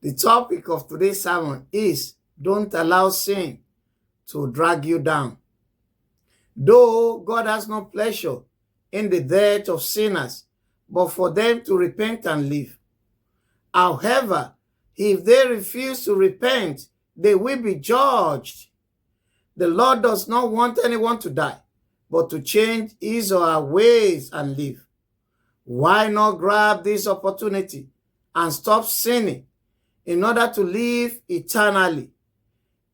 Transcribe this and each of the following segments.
The topic of today's sermon is don't allow sin to drag you down. Though God has no pleasure in the death of sinners, but for them to repent and live. However, if they refuse to repent, they will be judged. The Lord does not want anyone to die, but to change his or her ways and live. Why not grab this opportunity and stop sinning in order to live eternally?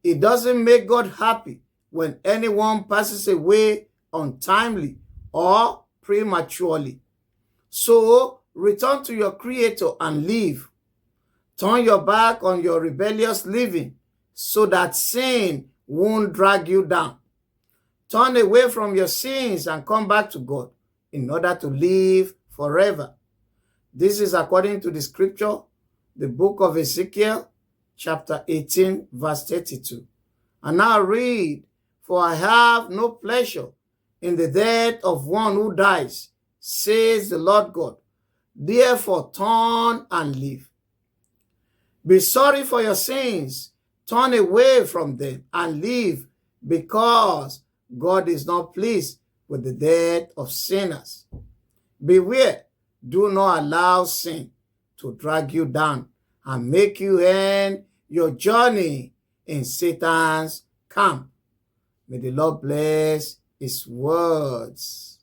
It doesn't make God happy when anyone passes away untimely or prematurely. So return to your Creator and live. Turn your back on your rebellious living so that sin won't drag you down. Turn away from your sins and come back to God in order to live forever. This is according to the scripture, the book of Ezekiel, chapter 18, verse 32. And now read, "For I have no pleasure in the death of one who dies, says the Lord God. Therefore turn and live." Be sorry for your sins, turn away from them and live, because God is not pleased with the death of sinners. Beware, do not allow sin to drag you down and make you end your journey in Satan's camp. May the Lord bless his words.